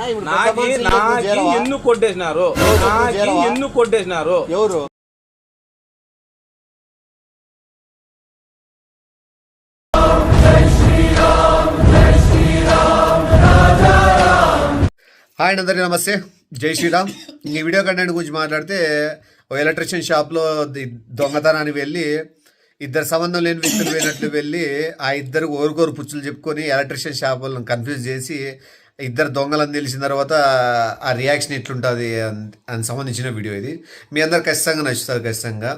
ఎందుకు కొట్టేసినారు ఎందుకు కొట్టేసినారు ఎవరు హాయ్ అందరికీ నమస్తే, జై శ్రీరామ్. ఈ వీడియో కంటెంట్ గురించి మాట్లాడితే ఓ ఎలక్ట్రిషియన్ షాప్లో దొంగతనానికి వెళ్ళి ఇద్దరు సంబంధం లేని వ్యక్తులు పోయినట్లు వెళ్ళి ఆ ఇద్దరు ఓరుకోరు పుచ్చులు చెప్పుకొని ఎలక్ట్రిషియన్ షాప్ వాళ్ళని కన్ఫ్యూజ్ చేసి ఇద్దరు దొంగలని తెలిసిన తర్వాత ఆ రియాక్షన్ ఎట్లుంటుంది అని సంబంధించిన వీడియో ఇది. మీ అందరు ఖచ్చితంగా నచ్చుతుంది ఖచ్చితంగా.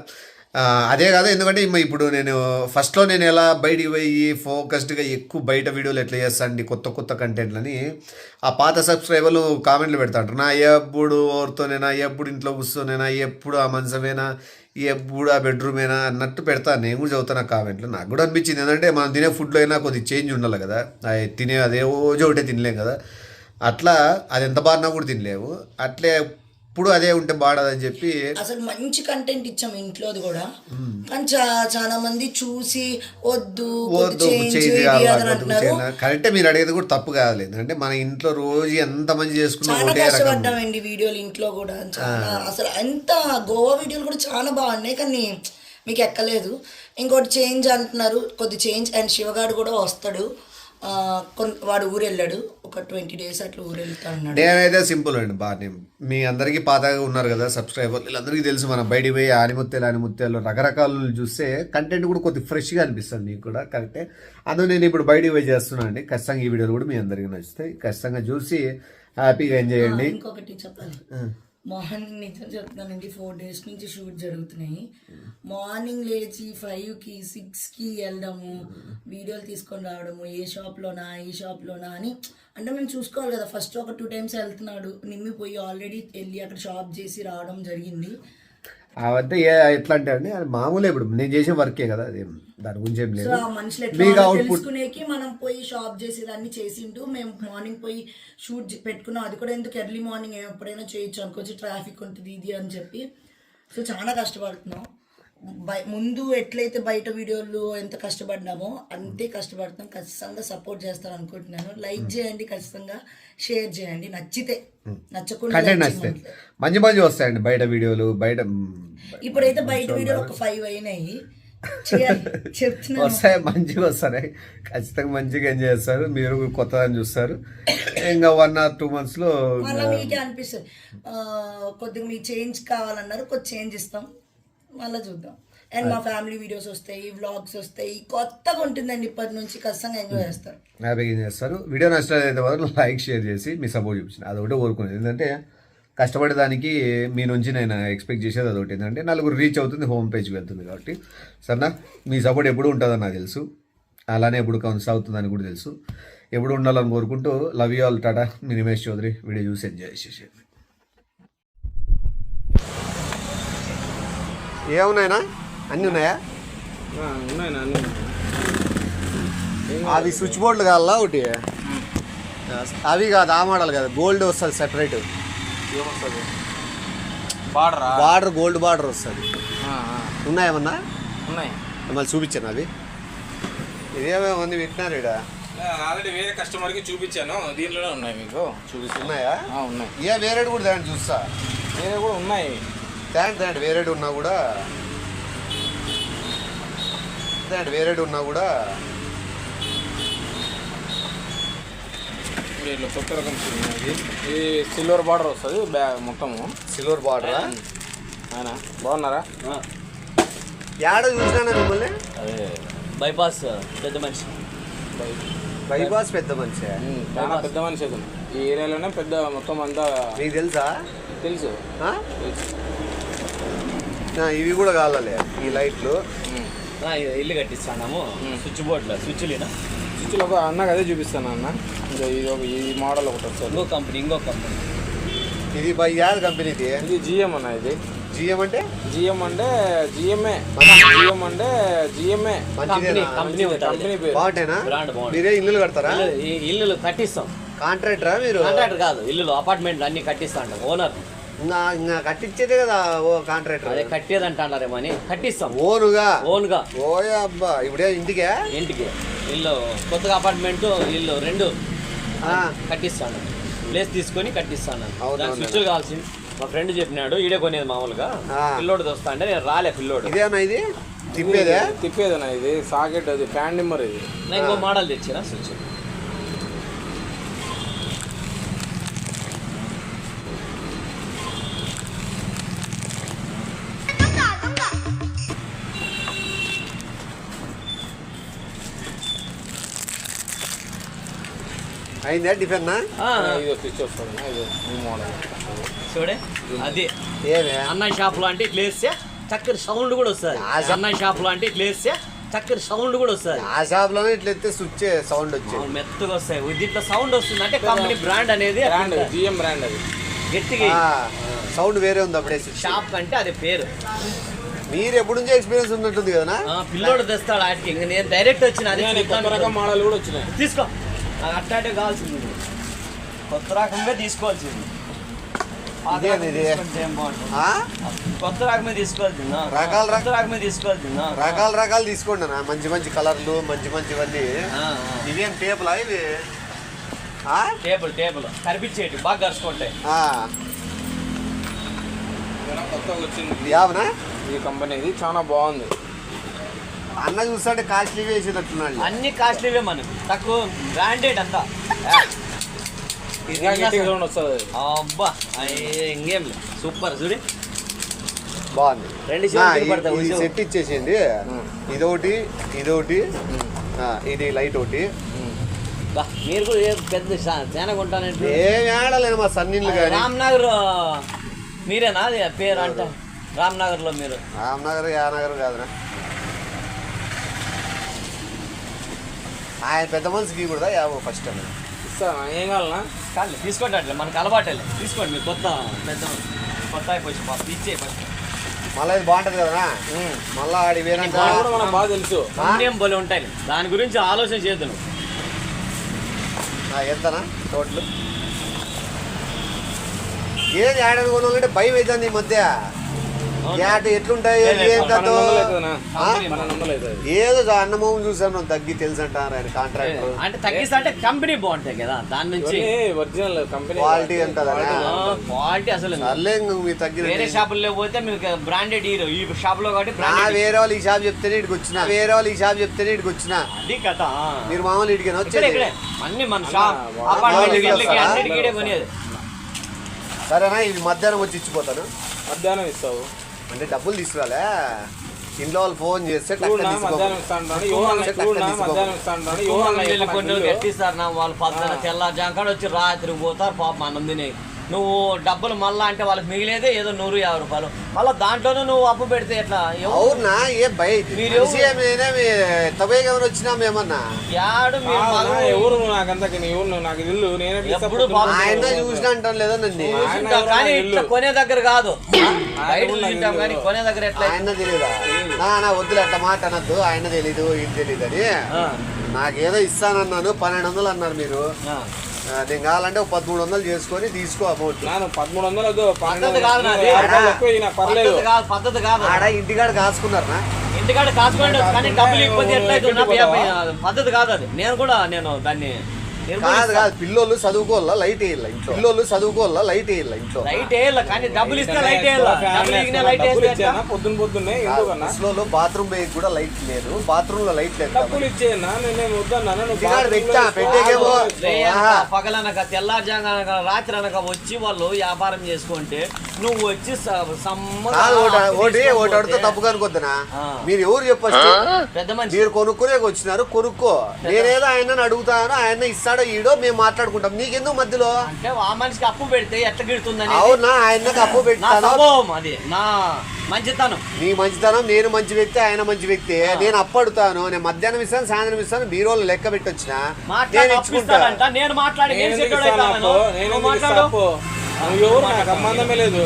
అదే కాదు, ఎందుకంటే ఇప్పుడు నేను ఫస్ట్లో నేను ఎలా బయటికి పోయి ఫోకస్డ్గా ఎక్కువ బయట వీడియోలు ఎట్లా చేస్తాండి కొత్త కొత్త కంటెంట్లని ఆ పాత సబ్స్క్రైబర్లు కామెంట్లు పెడతాంటారు. నా ఎప్పుడు ఓరుతోనేనా, ఎప్పుడు ఇంట్లో కూర్చోనేనా, ఎప్పుడు ఆ మంచమేనా, ఎప్పుడు ఆ బెడ్రూమేనా అన్నట్టు పెడతాను. నేను కూడా చదువుతాను ఆ కామెంట్లు. నాకు కూడా అనిపించింది ఏంటంటే మనం తినే ఫుడ్లో అయినా కొద్దిగా చేంజ్ ఉండాలి కదా. తినే అదే రోజు ఒకటే తినలేం కదా. అట్లా అది ఎంత బాగా కూడా తినలేము. అట్లే ఇప్పుడు అదే ఉంటే బాడదని చెప్పి అసలు మంచి కంటెంట్ ఇచ్చాం ఇంట్లోది కూడా. కానీ చాలా మంది చూసి వద్దు కరెక్టే. మీరు అడిగేది కూడా తప్పు కాదు. అంటే మన ఇంట్లో రోజు ఎంత మంది చేసుకున్నా కష్టపడ్డామండి వీడియోలు ఇంట్లో కూడా. చాలా అసలు ఎంత గోవా వీడియోలు కూడా చాలా బాగున్నాయి, కానీ మీకు ఎక్కలేదు. ఇంకోటి చేంజ్ అంటున్నారు, కొద్ది చేంజ్. అండ్ శివగాడు కూడా వస్తాడు, వాడు ఊరు వెళ్ళాడు, ఒక 20 days అట్లా ఊరు వెళ్తా ఉన్నాడు. నేనైతే సింపుల్ అండి. బాగా మీ అందరికీ పాతగా ఉన్నారు కదా సబ్స్క్రైబర్, వీళ్ళందరికీ తెలుసు మనం బయటికి పోయి ఆనిముత్యాలు రకరకాలు చూస్తే కంటెంట్ కూడా కొద్దిగా ఫ్రెష్గా అనిపిస్తుంది మీకు కూడా. కరెక్టే. అందులో నేను ఇప్పుడు బయటికి పోయి చేస్తున్నాను అండి. ఖచ్చితంగా ఈ వీడియోలు కూడా మీ అందరికీ నచ్చుతాయి. ఖచ్చితంగా చూసి హ్యాపీగా ఎంజాయ్ చేయండి. ఇంకొకటి చెప్పాలి, మార్నింగ్ నిజం చెప్తానండి, 4 days నుంచి షూట్ జరుగుతున్నాయి. మార్నింగ్ లేచి 5కి 6కి వెళ్ళడము, వీడియోలు తీసుకొని రావడము, ఏ షాప్లోనా ఈ షాప్లోనా అని. అంటే మేము చూసుకోవాలి కదా. ఫస్ట్ ఒక 2 times వెళ్తున్నాడు, నిమ్మిపోయి ఆల్రెడీ వెళ్ళి అక్కడ షాప్ చేసి రావడం జరిగింది. అవన్నీ ఎట్లా అంటే అండి, అది మామూలే. ఇప్పుడు నేను చేసే వర్కే కదా, అది దాని గురించి ఏం లేదు. మనుషులు ఎట్లా తెలుసుకునేకి మనం పోయి షాప్ చేసేదాన్ని చేసిండు. మేము మార్నింగ్ పోయి షూట్ పెట్టుకున్నాం. అది కూడా ఎందుకు ఎర్లీ మార్నింగ్ ఎప్పుడైనా చేయొచ్చు అనుకోవచ్చు, ట్రాఫిక్ ఉంటుంది ఇది అని చెప్పి. సో చాలా కష్టపడుతున్నాం. ముందు ఎట్లయితే బయట వీడియోలు ఎంత కష్టపడ్డామో అంతే కష్టపడుతున్నాం. ఖచ్చితంగా సపోర్ట్ చేస్తారు అనుకుంటున్నాను. లైక్ చేయండి, ఖచ్చితంగా షేర్ చేయండి. నచ్చితే, నచ్చకుండా మంచి మంచి వస్తాయండి బయట వీడియోలు. ఇప్పుడైతే బయట వీడియోలు ఒక 5 అయినాయి, వస్తాయి, మంచిగా వస్తాయి. ఖచ్చితంగా మంచిగా ఎంజాయ్ చేస్తారు. మీరు కొత్తదని చూస్తారు. ఇంకా 1 or 2 months మళ్ళీ మీకే అనిపిస్తుంది కొద్దిగా మీకు చేంజ్ కావాలన్నారు, కొద్ది చేంజ్ ఇస్తాం, మళ్ళీ చూద్దాం. అండ్ మా ఫ్యామిలీ వీడియోస్ వస్తాయి, వ్లాగ్స్ వస్తాయి, కొత్తగా ఉంటుందండి. ఇప్పటి నుంచి ఖచ్చితంగా ఎంజాయ్ చేస్తారు, హ్యాపీగా ఎంజాయ్ చేస్తారు. వీడియో నచ్చినట్లయితే మాత్రం లైక్ షేర్ చేసి మీ సపోర్ట్ చూపించిన అదొకటి కోరుకునేది. ఎందుకంటే కష్టపడేదానికి మీ నుంచి నేను ఎక్స్పెక్ట్ చేసేది అదొకటి. ఏంటంటే 4 రీచ్ అవుతుంది, హోమ్ పేజ్కి వెళ్తుంది. కాబట్టి సరేనా, మీ సపోర్ట్ ఎప్పుడు ఉంటుందని నాకు తెలుసు, అలానే ఎప్పుడు కొనసాగుతుందని కూడా తెలుసు. ఎప్పుడు ఉండాలని కోరుకుంటూ లవ్ యూ ఆల్. టాటా. మీ నిమేష్ చౌదరి. వీడియో చూసి ఎంజాయ్ చేసేది. ఏమున్నాయినా అన్నీ ఉన్నాయా? అవి స్విచ్ బోర్డులు కావాలా ఒకటి? అవి కాదు, ఆ మోడల్ కదా, గోల్డ్ వస్తుంది సెపరేట్. బార్డర్ గోల్డ్ బార్డర్ వస్తుంది. ఉన్నాయేమన్నా? ఉన్నాయి. మళ్ళీ చూపించాను అవి. ఇదేమేమి ఉంది పెట్టినారు ఇక్కడ? ఆల్రెడీ వేరే కస్టమర్కి చూపించాను, దీంట్లోనే ఉన్నాయి. మీకు ఉన్నాయా? ఉన్నాయి. ఏ వేరేడు కూడా దాన్ని చూస్తా. వేరే కూడా ఉన్నాయి. థ్యాంక్ వేరేడు ఉన్నా కూడా ఇట్లా కొత్త రకం ఇది సిల్వర్ బార్డర్ వస్తుంది మొత్తము. సిల్వర్ బార్డరా? ఆయన బాగున్నారా? ఏడో చూసినా మిమ్మల్ని. అదే బైపాస్ పెద్ద మనిషి. బైపాస్ పెద్ద మనిషి. చాలా పెద్ద మనిషి అవుతుంది ఈ ఏరియాలోనే. పెద్ద మొత్తం అంతా మీకు తెలుసా? తెలుసు. ఇవి కూడా కావాలి, ఈ లైట్లు. ఇల్లు కట్టిస్తాము. స్విచ్ బోర్డులో స్విచ్లు ఒక అన్నకు అదే చూపిస్తాను అన్న. ఇంకా ఇది ఒక ఈ మోడల్ ఒకటి వస్తుంది. ఇంకో కంపెనీ ఇది బై యాడ్ కంపెనీది. ఇది జిఎం అన్న. ఇది జిఎం అంటే జిఎంఏ. కంపెనీ బాగుంటేనా? మీరే ఇల్లు కడతారా? ఇల్లు కట్టిస్తాం. కాంట్రాక్టరా మీరు? కాంట్రాక్టర్ కాదు, ఇల్లు అపార్ట్మెంట్లు అన్ని కట్టిస్తా అంటాం. ఓనర్ ఇంకా కట్టించేదే కదా ఓ కాంట్రాక్టర్. అదే కట్టేది అంటారేమో అని కట్టిస్తాం ఓన్గా. ఓయ్ అబ్బా, ఇప్పుడే ఇంటికి ఇల్లు కొత్తగా అపార్ట్మెంట్ ఇల్లు 2 కట్టిస్తాను. ప్లేస్ తీసుకొని కట్టిస్తాను. అవును, దానికి అవును. స్విచ్లు కావాల్సింది మా ఫ్రెండ్ చెప్పినాడు, ఈడే కొనేది మామూలుగా. పిల్లోడు వస్తా అంటే నేను రాలే. పిల్లోడు ఇదేనా ఇది తిప్పేదే? తిప్పేదన్నా ఇది సాకెట్, అది ఫ్యాన్ నిమ్మర్. ఇది నేను ఇంకో మోడల్ తెచ్చినా స్విచ్. అయిందా టిఫిన్? ఇది స్విచ్ వస్తుంది. ఇది ఈ మోడల్ చూడే అది ఏమే అన్న షాప్ లో అంటే ఇట్లా వేస్తే చక్కని సౌండ్ కూడా వస్తుంది. అన్న షాప్ లో అంటే ఇట్లా వేస్తే చక్కని సౌండ్ కూడా వస్తుంది. ఆ షాప్ లోనే ఇట్లా ఎత్తే స్విచ్ సౌండ్ వచ్చేది. మెత్తగా వస్తాయి. దీంట్లో సౌండ్ వస్తుంది అంటే కంపెనీ బ్రాండ్ అనేది బ్రాండ్, జిఎం బ్రాండ్. అది గట్టిగా సౌండ్ వేరే ఉంది అప్పుడే. షాప్ అంటే అది పేరు. మీరు ఎప్పుడు నుంచి ఎక్స్పీరియన్స్ ఉన్నట్టుంది కదా? పిల్లోడు తెస్తాడు ఆటికి. ఇంక నేను డైరెక్ట్ వచ్చిన అది కొత్త రకం మోడల్ కూడా వచ్చినాయి. తీసుకో. నాకు అట్టాంటి కావాల్సింది, కొత్త రకంగా తీసుకోవాల్సింది. ఇదేంది ఇది? ఏం బాగుంటుంది. ఆ? కొత్త రకమే తీసుకోవాల్సింది. కొత్త రకమే తీసుకోవాల్సింది. రకాలు తీసుకోండి అన్న. మంచి మంచి కలర్లు, మంచి మంచివన్నీ. ఇవేం టేపులా ఇవి? టేబుల్ కనిపించేటి బాగా కరుచుకుంటాయి. కొత్తగా వచ్చింది యావనా? ఈ కంపెనీ ఇది చాలా బాగుంది. అన్న చూస్తుంటే కాస్ట్లీ వేసేటట్టున్నాడు. అన్ని కాస్ట్లీవే మనకు, తక్కువ బ్రాండెడ్ అంతా. ఇంకా గట్టిగా సౌండ్ వస్తుంది. అబ్బా ఇంకేం లేదు, సూపర్. చూడి బాగుంది. రెండు ఈ సెట్ ఇచ్చేసింది. ఇదొకటి, ఇదొకటి, ఇది లైట్ ఒకటి. మీరు కూడా పెద్ద చాలా కొంటానంటే ఏం ఆడలేదు మా సన్నీళ్ళు కానీ. రామ్నగర్ మీరేనా అది పేరు అంట? రామ్నగర్ లో మీరు? రామ్నగర్ యానగర్ కాదురా. ఆయన పెద్ద మనిషికి కూడా యాభై ఫస్ట్ అన్న ఇస్తాను. ఏం కావాలన్నా కాదు తీసుకోండి, అట్లా మనకు అలవాటు తీసుకోండి. మీరు కొత్త పెద్ద కొత్త అయిపోయి ఇచ్చే ఫస్ట్. మళ్ళీ ఇది బాగుంటది కదా. మళ్ళా ఆడి వేరంగా కూడా మనకు బాగా తెలుసు. అన్నేం బలి ఉంటాయి. దాని గురించి ఆలోచన చేద్దాం. ఎంతనా టోటల్? ఏది ఆడని కొనాలంటే భయం అవుతుంది ఈ మధ్య. ఎట్లుంటాయి ఏదో అన్నమోహం చూసాను తగ్గి తెలుసు అంటారు ఆయన కాంట్రాక్టర్. అంటే తగ్గిస్తా అంటే కంపెనీ బాగుంటాయి కదా, దాని నుంచి ఒరిజినల్ కంపెనీ క్వాలిటీ అంటారా? క్వాలిటీ అసలు మీరు తగ్గిన వేరే షాపుల్లో పోతే మీకు బ్రాండెడ్ హీరో. ఈ షాప్ లో కాబట్టి వేరే వాళ్ళు ఈ షాప్ చెప్తేనే ఇక్కడికి వచ్చిన, వేరే వాళ్ళు ఈ షాప్ చెప్తేనే ఇక్కడికి వచ్చిన. అది కథ. మీరు మామూలు ఇటుకైనా వచ్చేది అన్ని మన షాప్ అపార్ట్మెంట్ అన్నిటికీ కొనేది. సరేనా? ఇది మధ్యాహ్నం వచ్చి ఇచ్చిపోతాను. మధ్యాహ్నం ఇస్తావు అంటే డబ్బులు తీసుకురాలే. ఇంట్లో వాళ్ళు ఫోన్ చేస్తే మధ్యాహ్నం కొన్ని కట్టిస్తారు నా వాళ్ళు. పొద్దున తెల్లారుజామున వచ్చి రాత్రి పోతారు పాపం అన్నం తినే. నువ్వు డబ్బులు మళ్ళా అంటే వాళ్ళకి మిగిలేదే ఏదో 150 రూపాయలు. మళ్ళీ దాంట్లోనే నువ్వు అప్పు పెడితే ఎట్లా? అవునా? ఏ బయట ఎవరు వచ్చినా మేమన్నా ఎవరు నాకంతకి ఎవరు నాకు ఇల్లు నేను ఆయన చూసిన అంటాం లేదా నన్ను. కానీ ఇట్లా కొనే దగ్గర కాదు, కానీ కొనే దగ్గర ఎట్లా? ఆయన తెలియదా? నా వద్దులు అట్లా మాట అనద్దు. ఆయన తెలీదు, ఇది తెలీదు అని. నాకేదో ఇస్తానన్నాను. 1200 అన్నారు మీరు. నేను కావాలంటే 1300 చేసుకొని తీసుకో అమౌంట్. 1300 పద్ధతి కాదు. ఆడ ఇంటికాడ కాసుకున్నారా? ఇంటికాడ కాసుకోండి కానీ డబ్బులు ఇవ్వకపోతే ఎట్లయితే పద్ధతి కాదు అది. నేను దాన్ని కాదు. పిల్లోళ్ళు చదువుకోవాలా లైట్ వేయాల ఇంట్లో. పిల్లోళ్ళు చదువుకోవాలా లైట్ వేయాల ఇంట్లో. లైట్ వేయాల కానీ డబ్బులు ఇస్తే లైట్ వేయాల. పొద్దున్నే బాత్రూమ్ బేక్ కూడా లైట్ లేదు. బాత్రూమ్ లో లైట్ లేదు. డబ్బులు ఇచ్చేనా? నేనేం పగలనక తెల్లారుజామున రాత్రి అనక వచ్చి వాళ్ళు వ్యాపారం చేసుకుంటే నువ్వు వచ్చి ఒకటి తప్పు కనుకొద్దునా? మీరు ఎవరు చెప్పచ్చు? పెద్ద మనిషి మీరు కొనుక్కునే వచ్చినారు, కొనుక్కో. నేనేదో ఆయన అడుగుతాను, ఆయన ఇస్తాడో ఈడో మేము మాట్లాడుకుంటాం. నీకెందుకు మధ్యలో? అంటే ఆ మనిషికి అప్పు పెడితే ఎట్లా గిడుతుందని. అవునా? ఆయనకు అప్పు పెట్టాను. అది నా మంచితనం. నీ మంచితనం. నేను మంచి వ్యక్తి, ఆయన మంచి వ్యక్తి. నేను అప్పు అడుగుతాను. నేను మధ్యాహ్నం ఇస్తాను, సాయంత్రం ఇస్తాను. బీరోలు లెక్క పెట్టి వచ్చిన నేను ఇచ్చుకుంటానంట. నేను మాట్లాడి సంబంధమే లేదు.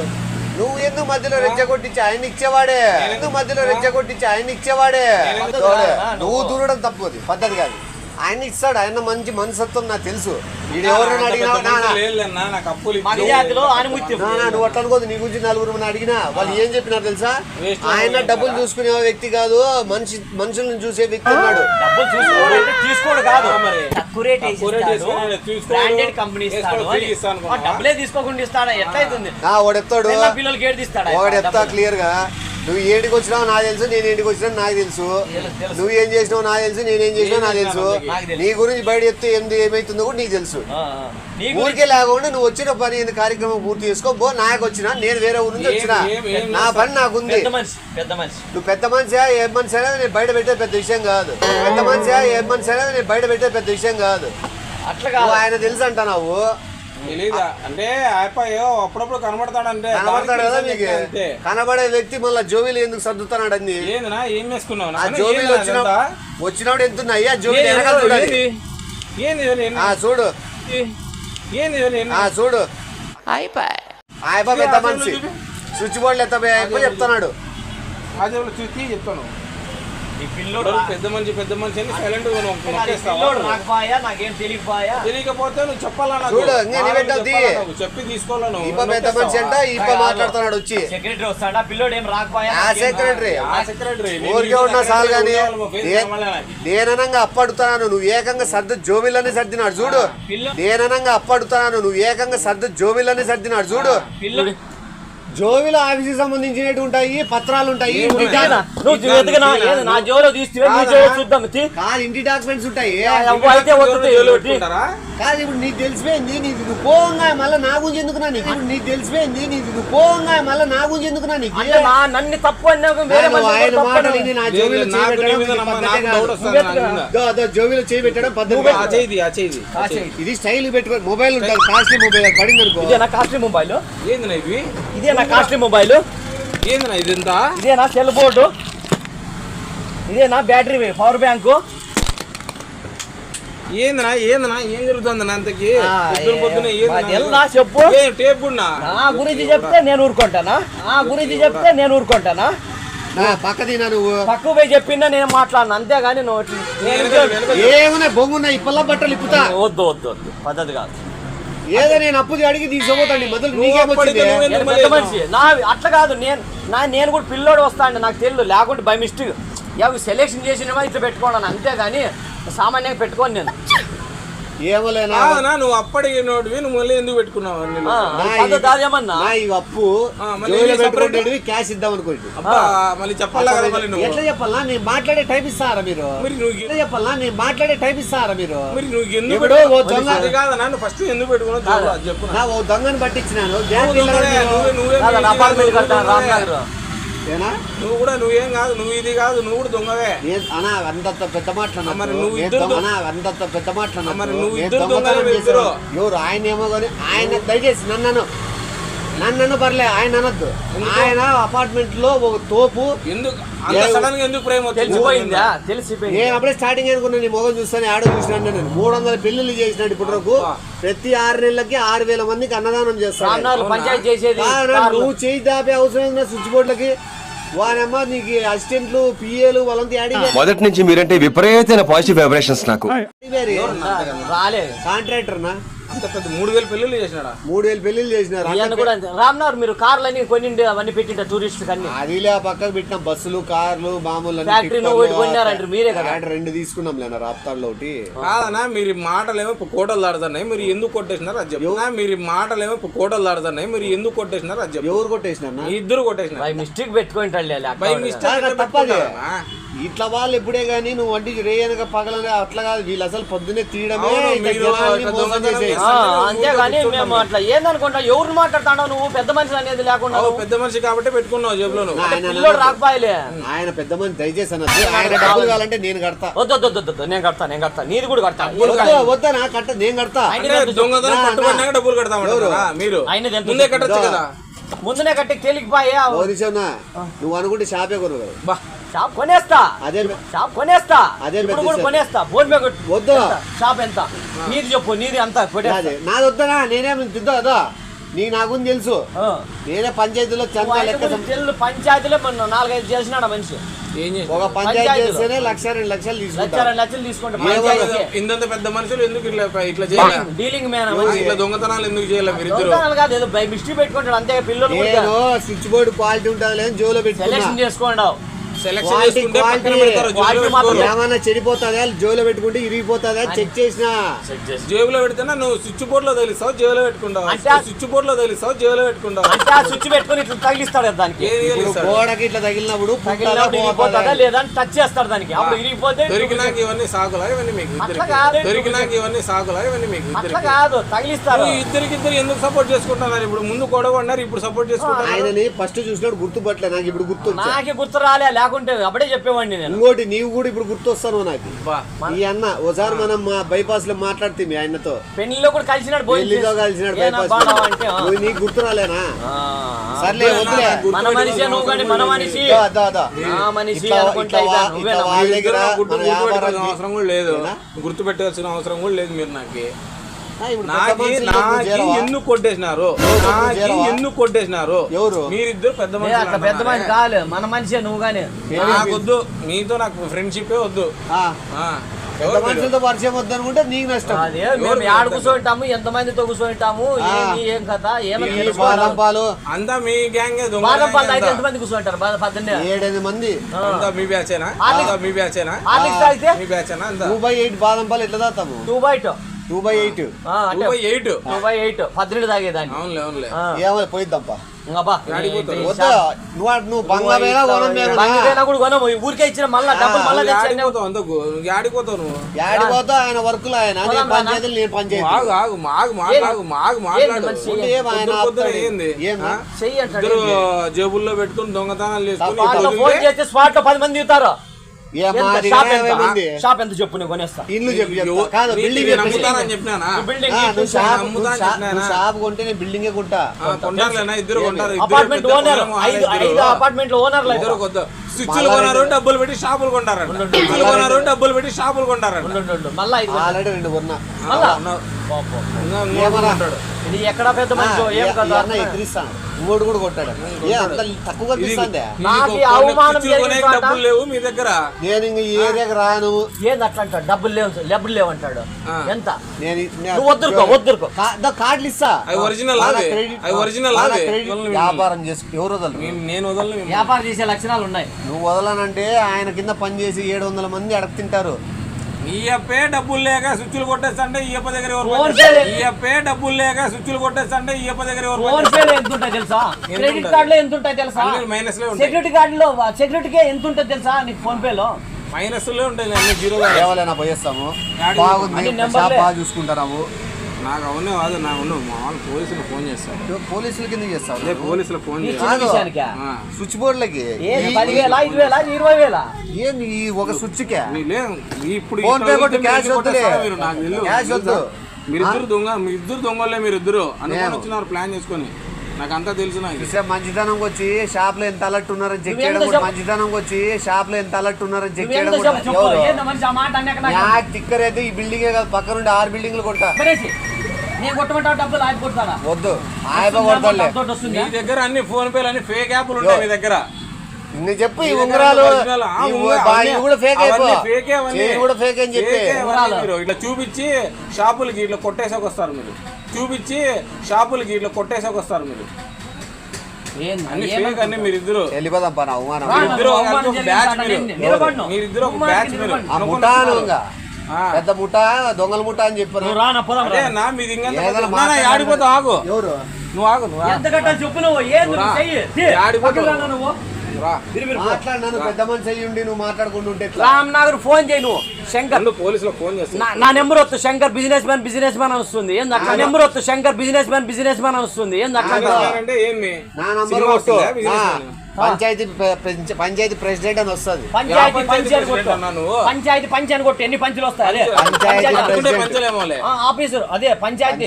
నువ్వు ఎందుకు మధ్యలో రెచ్చగొట్టించి ఆయన ఇచ్చేవాడే? ఎందుకు మధ్యలో రెచ్చగొట్టించి ఆయన ఇచ్చేవాడే? నువ్వు దూరడం తప్పు, అది పద్ధతి కాదు. ఆయన ఇస్తాడు, ఆయన మంచి మనసత్వం నాకు తెలుసు. వీడు ఎవరైనా అడిగినా లేదన్నా నాకు అప్పులు మగ జాతిలో ఆనిముత్యం. నువ్వు అట్లా అనుకోదు. నీ గురించి నలుగురు అడిగినా వాళ్ళు ఏం చెప్పినారు తెలుసా? ఆయన డబ్బులు చూసుకునే వ్యక్తి కాదు, మనుషులను చూసే వ్యక్తి ఉన్నాడు. డబ్బులు చూసుకోవాలంటే తీసుకోడు కాదు, తక్కువ రేట్ బ్రాండెడ్ కంపెనీ ఇస్తాడు, డబ్బులే తీసుకోకుండా ఇస్తాడా? ఎట్లయితుంది? వాడెత్తాడు, పిల్లలకి ఏడు తీస్తాడా? వాడెత్తా క్లియర్ గా. నువ్వు ఏడికి వచ్చినావు నాకు తెలుసు, నేను ఏడికి వచ్చినా నాకు తెలుసు. నువ్వు ఏం చేసినావు నాకు తెలుసు, నేనేం చేసినా నాకు తెలుసు. నీ గురించి బయట చెప్తే ఏమైతుందో కూడా నీకు తెలుసు. ఊరికే లేకుండా నువ్వు వచ్చిన పని కార్యక్రమం పూర్తి చేసుకో. నాకు వచ్చినా, నేను వేరే ఊరి నుంచి వచ్చినా, నా పని నాకుంది. నువ్వు పెద్ద మనిషి ఏం మనిషి అనేది నేను బయట పెట్టే పెద్ద విషయం కాదు. పెద్ద మనిషి ఏం మనిషి అనేది నేను బయట పెట్టే పెద్ద విషయం కాదు. అట్లా ఆయన తెలుసు అంటున్నావు. తెలీదా అంటే అప్పుడప్పుడు కనబడతాడంటే కనబడతాడు కదా మీకు. కనబడే వ్యక్తి మళ్ళీ జోబీలు ఎందుకు సర్దుతున్నాడు అంది? ఏందినా ఏం వేసుకున్నావు? ఆ జోబీలు వచ్చినప్పుడు ఎంత ఉన్నాయి? ఆ జోబీలు వెనకాల చూడాలి. చూడు చూడు అయిపో పెద్ద మనిషి స్విచ్ బోర్డులు ఎత్తపోయి చెప్తున్నాడు. చూసి చెప్తాను. ఈ పిల్లోడు పెద్ద మనిషి అని సైలెంట్ నాకేం తెలియకపోతే నువ్వు చెప్పాలన్నా చూడు. చెప్పి తీసుకోవాలను. పెద్ద మనిషి అంట ఇప్ప మాట్లాడుతున్నాడు వచ్చి. సెక్రటరీ వస్తాడా? పిల్లోడు ఏం రాకపోయా? సెక్రటరీ ఊరికే ఉన్నా చాలు కానీ నేననంగా అప్పడుతున్నాను, నువ్వు ఏకంగా సర్దు జోబీలని సర్దినాడు చూడు. నేననంగా అప్పడుతున్నాను, నువ్వు ఏకంగా సర్దు జోబీలని సర్దినాడు చూడు. జోబీలో ఆఫీస్ సంబంధించినట్టు ఉంటాయి, పత్రాలు ఉంటాయి, ఇంటి డాక్యుమెంట్స్ ఉంటాయి. కాదు ఇప్పుడు నీకు తెలిసిపోయింది, నీకు పోంగా మళ్ళీ నా గురించి ఎందుకున్నా? నీకు తెలిసిపోయింది, నీకు పోంగా మళ్ళీ నా గురించి ఎందుకున్నా? నీకు నన్ను తప్పు ఆయన మాట విని నా జోబీలో జోబీలో చేయి పెట్టడం పద్ధతి. ఇది స్టైల్ పెట్టుకో. మొబైల్ ఉంటుంది, కాస్ట్లీ మొబైల్ పడింది అనుకో. కాస్ట్లీ మొబైల్ ఏంది ఇవి? ఇదేనా కాస్ట్లీ మొబైల్? ఏందన్నా ఇదంతా? ఇదేనా సెల్ బోర్డు? ఇదేనా బ్యాటరీ పవర్ బ్యాంకు? ఏందనా ఏం జరుగుతుంది అంతకి? చెప్పు. టేప్ నా గురించి చెప్తే నేను ఊరుకుంటానా? పక్క తినా నువ్వు పక్కకు పోయి చెప్పిందా నేను మాట్లాడను, అంతేగాని ఏమన్నా బొంగున్నా ఇప్పల్లా బట్టలు ఇప్పుతా. వద్దు పద్ధతి కాదు. ఏదో నేను అప్పు అడిగి తీసుకోపోతాండి మొదలు. మనిషి అట్లా కాదు. నేను కూడా పిల్లోడు వస్తా అండి, నాకు తెలియదు. లేకుంటే బై మిస్టేక్ సెలెక్షన్ చేసినవా ఇట్లా పెట్టుకోండి, అంతేగాని సామాన్యంగా పెట్టుకోను నేను. ఏమోలేనా నువ్వు అప్పటికి నోటివి నువ్వు మళ్ళీ ఎందుకు పెట్టుకున్నావు? అప్పు క్యాష్ ఇద్దాం అనుకోండి. మళ్ళీ చెప్పాలా కదా? మళ్ళీ ఎట్లా చెప్పాలా? నేను మాట్లాడే టైప్ ఇస్తారా మీరు? ఎట్లా చెప్పాలా? నేను మాట్లాడే టైప్ ఇస్తారా మీరు? నువ్వు ఎందుకు కాదన్నా? నువ్వు ఫస్ట్ ఎందుకు పెట్టుకున్నావు చెప్పు. ఓ దొంగను పట్టించినాను. నువ్వు కూడా నువ్వేం కాదు, నువ్వు ఇది కాదు, నువ్వు కూడా దొంగవే. అంత పెద్ద మాట్లాడు. పెద్ద మాట్లాడు. ఎవరు ఆయన ఏమో కానీ ఆయన దయచేసి నన్ను పర్లే ఆయన అనొద్దు. ఆయన అపార్ట్మెంట్ లో ఒక తోపు. ఎందుకు ప్రేమ తెలిసిపోయిందా? నేను అప్పుడే స్టార్టింగ్ అనుకున్నా, నీ మొగం చూస్తాను ఆడో చూసినాను. నేను 300 పెళ్లిళ్ళు చేసినాడు ఇప్పటివరకు. ప్రతి 6 నెలలకి 6,000 మందికి అన్నదానం చేస్తాను. నువ్వు చేయి దాపే అవసరం నా స్విచ్ బోర్డులకి. వానమ్మా నీకు అసిస్టెంట్లు పిఏలు వాళ్ళంతా మొదటి నుంచి మీరంటే విపరీతమైన పాజిటివ్ వైబ్రేషన్స్ నాకు. కాంట్రాక్టర్ నా అంత పెద్ద 3,000 పెళ్లిళ్ళు చేసినాడా? 3,000 పెళ్లిళ్ళు చేసినారు. రామ్నగర్ మీరు కార్లని కొనిండి అవన్నీ పెట్టింట టూరిస్ట్ కన్నీ. అదిలే పక్కకు పెట్టిన బస్సులు కార్లు మామూలు మీరే కదా. 2 తీసుకున్నాం లేనా రాప్తాడులో ఒకటి. కాదన్నా మీరు మాటలేమో కోటలు దాడుతున్నాయి, మీరు ఎందుకు కొట్టేసినారు అది చెప్పు. మీరు మాటలేమో కోటలు దాడుతున్నాయి, మీరు ఎందుకు కొట్టేసినారు అది చెప్పు. ఎవరు కొట్టేసినారు? ఇద్దరు కొట్టేసినారు. బై మిస్టేక్ పెట్టుకుంటాడు. బై మిస్టేక్ తప్పదు. ఇట్లా వాళ్ళు ఎప్పుడే గానీ నువ్వు వంటి రేయనక పగలనే అట్లా కాదు. వీళ్ళు అసలు పొద్దునే తీయడమే. అంతేగాని మేము అట్లా ఏందనుకుంటా ఎవరు మాట్లాడతాడో నువ్వు పెద్ద మనిషి అనేది లేకుండా. పెద్ద మనిషి కాబట్టి పెట్టుకున్నావు జేబులో. రాకపోయలే ఆయన పెద్ద మనిషి దయచేసి అన్నది. ఆయన డబ్బులు కావాలంటే నేను కడతా. వద్దు నేను కడతా నీది కూడా కడతా. వద్దా నా కట్ట నేను కడతా. దొంగతనం పట్టుబడినాక డబ్బులు కడతామంటారు మీరు. ముందే కట్టచ్చు కదా. ముందునే కట్టి తేలికిపోయా. నువ్వు అనుకుంటే షాపే కొను. షాప్ కొనేస్తా. అదే షాప్ కొనేస్తా. అదే కొనేస్తా. బోర్డు మీద వద్దు. షాప్ ఎంత నీది చెప్పు. నీది అంత నాది వద్దనా? నేనేమి తిద్దా నీ నాకు తెలుసు నేనే పంచాయతీలో చందా లెక్క పంచాయతీలో 4-5 చేసినాడు మనిషి. ఏం చేసి ఒక పంచాయతీ చేస్తేనే 1-2 లక్షలు తీసుకుంటారు. 2 లక్షలు తీసుకుంటారు. ఇంత పెద్ద మనుషులు ఎందుకు ఇట్లా చేయాలి? డీలింగ్ మ్యాన్ ఇట్లా దొంగతనాలు ఎందుకు చేయాలి మీరు ఇద్దరు? కాదు, ఏదో బై మిస్టేక్ పెట్టుకుంటాడు అంతే. పిల్లలు నేను స్విచ్ బోర్డు క్వాలిటీ ఉంటుంది లేని జోలో పెట్టుకున్నా. సెలెక్షన్ చేసుకోండి. సెలెక్షన్ చేసుకుంటే పక్కన పెడతారు. ఏమన్నా చెడిపోతుందా జోలో పెట్టుకుంటే ఇరిగిపోతుందా చెక్ చేసినా. జేబులో పెడితేనా నువ్వు స్విచ్ బోర్డ్ లో తగిలిస్తావు, జేబులో పెట్టుకుంటావు. స్విచ్ బోర్డ్ లో తగిలిస్తావు, జేబులో పెట్టుకుంటావు. అంటే ఆ స్విచ్ పెట్టుకుని ఇట్లా తగిలిస్తాడు కదా దానికి. గోడకి ఇట్లా తగిలినప్పుడు ఇరిగిపోతుందా లేదా అని టచ్ చేస్తాడు దానికి. అప్పుడు ఇరిగిపోతే దొరికినాక ఇవన్నీ సాగులా ఇవన్నీ మీకు దొరికినాక ఇవన్నీ సాగులా ఇవన్నీ మీకు అట్లా కాదు, తగిలిస్తారు. ఇద్దరికిద్దరు ఎందుకు సపోర్ట్ చేసుకుంటున్నారు? ఇప్పుడు ముందు గొడవ ఉన్నారు, ఇప్పుడు సపోర్ట్ చేసుకుంటారు. ఆయనని ఫస్ట్ చూసినప్పుడు గుర్తుపట్టలే, నాకు ఇప్పుడు గుర్తు. నాకే గుర్తు రాలే, లేకుంటే అప్పుడే చెప్పేవాడిని నేను. ఇంకోటి నీవు కూడా ఇప్పుడు గుర్తొస్తాను నాకు. ఈ అన్న ఒకసారి మనం మా బైపాస్ లో మాట్లాడితే ఆయనతో పెళ్లిలో కూడా కలిసినాడు, పెళ్లితో కలిసినాడు బైపాస్ అంటే నీకు గుర్తు రాలేనా? సర్లే వద్దులే. మన మనిషి నువ్వు కానీ మన మనిషి మనిషి వాళ్ళ దగ్గర అవసరం కూడా లేదు, గుర్తు పెట్టాల్సిన అవసరం కూడా లేదు. మీరు నాకు ఎందుకు కొట్టేసినారు? ఎందుకు కొట్టేసినారు? ఎవరు మీరిద్దరు పెద్ద మనిషి. పెద్ద మనిషి కాదు, మన మనిషి నువ్వు కానీ. నాకు వద్దు, మీతో నాకు ఫ్రెండ్షిప్ వద్దు. పెద్ద మనుషులతో పరిచయం వద్దు అనుకుంటే నీకు నష్టం. అదే మేము ఆడ కూర్చోంటాము, ఎంతమందితో కూర్చోంటాము, ఏం కథ ఏమని బాదంపాలు అంతా మీ గ్యాంగ్. బాదంపాలు అయితే ఎంతమంది కూర్చోంటారు? 18 మంది. మీ బ్యాచేనా? మీ బ్యాచేనా? మీ బ్యాచేనా? 2/8 బాదంపాలు ఎట్లా తాగుతాము? 2/8 2/8 2/8 18 తాగేదాన్ని. అవునులే అవునులే. ఏమో పోయిద్దాంపా. ఊరికే ఇచ్చిన మళ్ళా డబ్బులు మళ్ళీ ఆడిపోతావు నువ్వు. ఆడిపోతా ఆయన వర్క్ లో ఆయన పంచాయతీలు నేను పంచాయతీ ఇద్దరు జేబుల్లో పెట్టుకుని దొంగతనాలు చేసుకుని ఫోన్ చేస్తే స్పాట్ లో 10 మంది దిగుతారు. షాప్ ఎంత చెప్పు నేను కొనేస్తా. ఇల్లు షాప్ కొంటే నేను బిల్డింగ్ కొంటా. ఇద్దరు కొంటారు. అపార్ట్మెంట్ ఓనర్ 5 అపార్ట్మెంట్ ఓనర్లు ఇద్దరు కొత్త స్విచ్లు కొన్నారు, డబ్బులు పెట్టి షాపులు కొంటారు. స్విచ్లు కొన్నారు, డబ్బులు పెట్టి షాపులు కొంటారు. మళ్ళీ ఆల్రెడీ 2 కొన్నా. ఇది ఎక్కడ పెద్ద మనిషి ఏం కదా ఎదిరిస్తాను. ఇంకోటి కూడా కొట్టాడు. తక్కువ డబ్బులు లేవు మీ దగ్గర. నేను ఇంక ఈ ఏరియాకి రాను. ఏంది అట్లా అంటాడు? డబ్బులు లేవు అంటాడు. ఎంత? నేను వద్దురుకో కార్డులు ఇస్తా. వ్యాపారం చేసుకు ఎవరు వదలరు. నేను వదలను. వ్యాపారం చేసే లక్షణాలు ఉన్నాయి. నువ్వు వదలనంటే ఆయన కింద పని చేసి 700 మంది అడగ తింటారు. ఈయప్పే డబ్బులు లేక స్విచ్లు కొట్టేస్తంటే ఈయప్ప దగ్గర ఈయప్పే డబ్బులు లేక స్విచ్లు కొట్టేస్తంటే ఈయప్ప దగ్గర ఎంత ఉంటాయి తెలుసా? క్రెడిట్ కార్డులో ఎంత ఉంటాయి తెలుసా? మైనస్ లో సెక్యూరిటీ కార్డులో సెక్యూరిటీకే ఎంత ఉంటుంది తెలుసా? నీకు ఫోన్ పే లో మైనస్ లో ఉంటాయి. అన్ని జీరో కేవలైనా పోయేస్తాము. బాగుంది, బాగా చూసుకుంటారాము. నాకు అవునే కాదు, నా మామూలు పోలీసులు ఫోన్ చేస్తాను. పోలీసుల కింద చేస్తావు? పోలీసులు ఫోన్ స్విచ్ బోర్డులకి 10,000 5,000 20,000 ఏంది ఒక స్విచ్ కే? ఇప్పుడు ఫోన్ పే కొట్టు, క్యాష్ వద్దులే. క్యాష్ వద్దు. మీరిద్దరు దొంగలే. మీరిద్దరు అనుకుని వచ్చినారు ప్లాన్ చేసుకొని. నాకు అంతా తెలుసు. నాకు మంచితనంకి వచ్చి షాప్ లో ఎంత అలర్ట్ ఉన్నారని చెక్ చేయడం. మంచితనంకి వచ్చి షాప్ లో ఎంత అలర్ట్ ఉన్నారని చెక్ చేయడం. టిక్కర్ అయితే ఈ బిల్డింగ్ పక్క నుండి 6 బిల్డింగ్లు కొట్టా. వద్దు ఆయన కొడతాడు. మీ దగ్గర అన్ని ఫోన్ పేలు అన్ని ఫేక్ యాప్లు ఉంటాయి మీ దగ్గర. నువ్వు చెప్పు ఈ ఉంగరాలు కూడా ఫేక్ కూడా ఫేక్ అని చెప్పి ఇట్లా చూపించి షాపులకి ఇట్లా కొట్టేసాక వస్తారు. మీరు చూపించి షాపులకి ఇట్లా కొట్టేసాక వస్తారు. మీరు అన్ని ఫేక్ అన్ని. మీరిద్దరు వెళ్ళిపోదాం పని అవమానం. మీరిద్దరు ఒక బ్యాచ్. పెద్ద ముఠా దొంగల ముఠా అని చెప్పారు. ఆడిపోతా ఆగు. ఎవరు నువ్వు ఆగు. మాట్లాడినాను. పెద్ద మనిషి అయ్యుండి నువ్వు మాట్లాడుకుంటుంటే రామ్నగర్ ఫోన్ చేయి. నువ్వు శంకర్ పోలీసులో ఫోన్ చేస్తా. నా నెంబర్ వస్తుంది. శంకర్ బిజినెస్ మ్యాన్ అని వస్తుంది. ఏంది అట్లా? నెంబర్ వస్తుంది. శంకర్ బిజినెస్ మ్యాన్ అని వస్తుంది. ఏంది అట్లా? నా నంబర్ కొట్టు. పంచాయతీ ప్రెసిడెంట్ అని వస్తుంది. పంచాయతీ పంచి అని కొట్టు. ఎన్ని పంచులు వస్తాయి? ఆఫీసర్ అదే పంచాయతీ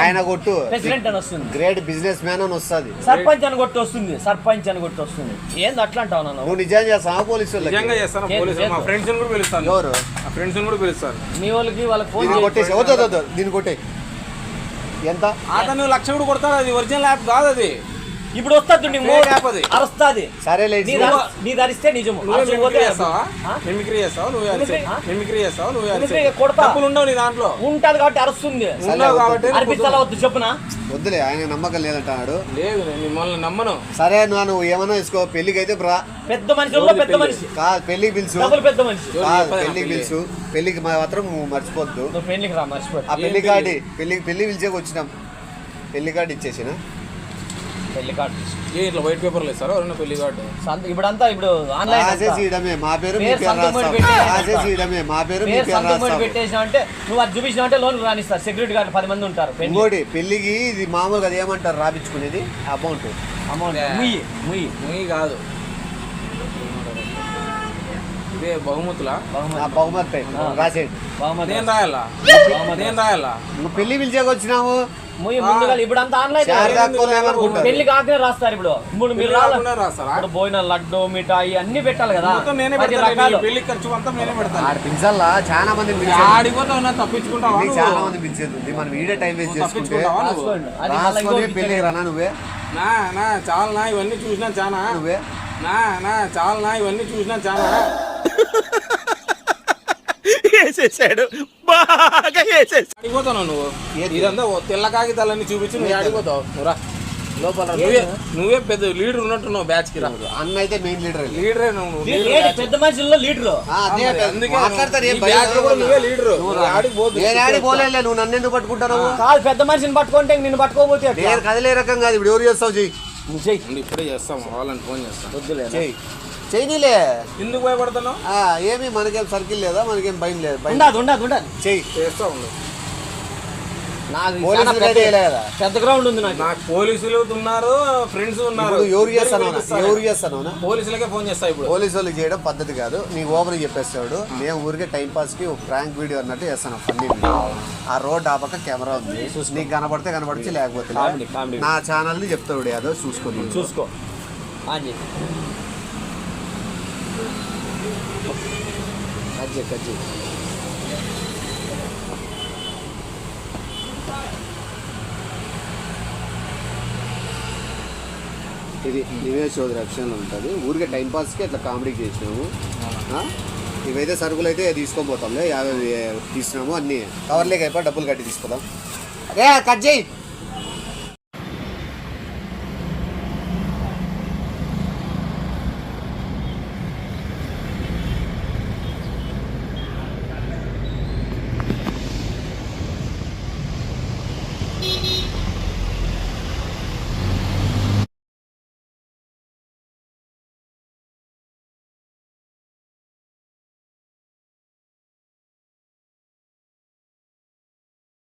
ఆయన కొట్టు. ప్రెసిడెంట్ అని వస్తుంది. గ్రేట్ బిజినెస్ మ్యాన్ అని వస్తుంది. సర్పంచ్ అని కొట్టి వస్తుంది. సర్పంచ్ అని కొట్టి వస్తుంది. ఏంది అట్లా అంటావు? నువ్వు నిజంగా చేస్తావా? పోలీసులు నిజంగా చేస్తాను. పోలీసులు మా ఫ్రెండ్స్ కూడా పిలుస్తాను. ఎవరు ఫ్రెండ్స్ కూడా పిలుస్తారు. మీ వాళ్ళకి వాళ్ళకి ఫోన్ కొట్టేసి వద్దు దీన్ని కొట్టే ఎంత అతను 1,00,000 కూడా కొడతాడు, అది ఒరిజినల్ యాప్ కాదు అది. ఇప్పుడు వస్తుంది Fake app అది. అరుస్తుంది. సరేలే నీ ధరిస్తే నిజము. నువ్వే మిమిక్రీ చేస్తావా? మిమిక్రీ చేస్తావు నువ్వే అరిసే. మిమిక్రీ చేస్తావు నువ్వే అరిసే. కొడతా. డబ్బులు ఉండవు నీ దాంట్లో. ఉంటది కాబట్టి అరుస్తుంది. ఉండవు కాబట్టి అనిపించాలా వద్దు చెప్పునా? వద్దులే, ఆయన నమ్మకం లేదంటున్నాడు. లేదు నేను మిమ్మల్ని నమ్మను. సరే నువ్వు ఏమన్నా తీసుకో, పెళ్లికి అయితే రా. పెద్ద మనిషిలో పెద్ద మనిషి కాదు, పెళ్లికి పిలుచు. డబుల్ పెద్ద మనిషి. కాదు, పెళ్లికి పిలుచు. పెళ్లికి మాత్రం మర్చిపోద్దు. నువ్వు పెళ్లికి రా, మర్చిపో. ఆ పెళ్లి కార్డు పెళ్లి పిలిచేకి వచ్చినాం, పెళ్లి కార్డు ఇచ్చేసిన. పెళ్లి కార్డు ఇట్లా వైట్ పేపర్లు ఇస్తారు ఎవరన్నా పెళ్లి కార్డు. ఇప్పుడంతా ఇప్పుడు ఆన్లైన్ రాసేసిడమే మా పేరు మీ పేరు పేరు సంతకం రాస్తాం. పెట్టి రాసేసిడమే మా పేరు మీ పేరు రాస్తాం. పెట్టేసినా అంటే నువ్వు అది చూపించినా అంటే లోన్ రానిస్తారు. సెక్యూరిటీ గార్డ్ 10 మంది ఉంటారు. ఇంకోటి పెళ్లికి ఇది మామూలుగా అది ఏమంటారు రాపించుకునేది అమౌంట్ అమౌంట్ ముయ్యి కాదు, ఇదే బహుమతులా? బహుమతి రాసేది. నేను రాయాలా? నేను రాయాలా? నువ్వు పెళ్లి పిలిచేకి వచ్చినాము. ముందుగా ఇప్పుడంతా ఆన్లైన్ పెళ్లి కాకనే రాస్తారు. ఇప్పుడు మీరు రాకుండా రాస్తారా? ఇప్పుడు పోయిన లడ్డు మిఠాయి అన్ని పెట్టాలి కదా. మొత్తం నేనే 10 పెడతాను. రకాలు. నీ పెళ్లి ఖర్చు అంతా నేనే పెడతాను. ఆడ పిలిచల్లా చాలా మంది ఆడిపోతావు నా తప్పించుకుంటావా నువ్వు? చాలా మంది పిలిచేది ఉంది. మనం వీడియో టైం వేస్ట్ చేసుకుంటే తప్పించుకుంటావా నువ్వు? రాసుకోండి. అది మళ్ళీ రాసుకొని ఇంకోటి పెళ్లి రానా నువ్వే నా చాలా నా ఇవన్నీ చూసినా చాలా నువ్వే నా చాలా నా ఇవన్నీ చూసినా చాలా. వేసేసాడు, బాగా వేసేసాడు. ఆడిపోతావు నువ్వు. ఇదంతా తెల్ల కాగితాలన్నీ చూపించి నువ్వు ఆడిపోతావు. నువ్వు రా లోపల రా. నువ్వే పెద్ద లీడర్ ఉన్నట్టున్నావు బ్యాచ్ కి. రా అన్న అయితే మెయిన్ లీడర్. లీడరే నువ్వు. పెద్ద మనుషుల్లో లీడరు. మాట్లాడతారు ఏం ఈ బ్యాచ్ లో కూడా నువ్వే లీడరు. నేను ఆడికి పోలే, నువ్వు నన్ను ఎందుకు పట్టుకుంటావు? కాదు పెద్ద మనిషిని పట్టుకుంటే నిన్ను పట్టుకోబోతే ఎట్లా? నేను కదిలే రకం కాదు. ఇప్పుడు ఎవరు చేస్తావు? చెయ్యి నువ్వు చెయ్యి. ఇప్పుడే చేస్తాం, వాళ్ళని ఫోన్ చేస్తాం. వద్దులే. చెయ్యిలే. ఎందుకు భయపడుతున్నావు? ఏమి మనకేం సర్కిల్ లేదా, మనకేం భయం లేదు. ఉండదు చెయ్యి చేస్తా ఉండు. నాకు పోలీసులు చాలా రెడీ అయ్యలే కదా. పెద్ద గ్రౌండ్ ఉంది నాకు. నాకు పోలీసులు ఉన్నారు, ఫ్రెండ్స్ ఉన్నారు. ఇప్పుడు ఎవరు చేస్తాను పోలీసులకే ఫోన్ చేస్తా ఇప్పుడు. పోలీసు వాళ్ళకి చేయడం పద్ధతి కాదు. నీ ఓపెన్ చెప్పేస్తాడు. నేను ఊరికే టైం పాస్ కి ఒక ప్రాంక్ వీడియో అన్నట్టు చేస్తాను. Funny video. ఆ రోడ్ ఆ పక్క కెమెరా ఉంది, నీకు కనపడితే కనపడిచి, లేకపోతే కామెడీ. నా ఛానల్ ని చెప్తాడు ఏదో చూసుకొని చూసుకో. అది ఇది నివేష్ చౌదరి అక్షన్లో ఉంటుంది. ఊరికే టైం పాస్కి అట్లా కామెడీకి చేసినాము. ఇవైతే సరుకులు అయితే తీసుకొని పోతాంలే. 50 తీసినాము. అన్నీ కవర్లేక అయిపోయి డబ్బులు కట్టి తీసుకుందాం. అదే కట్ చేయి.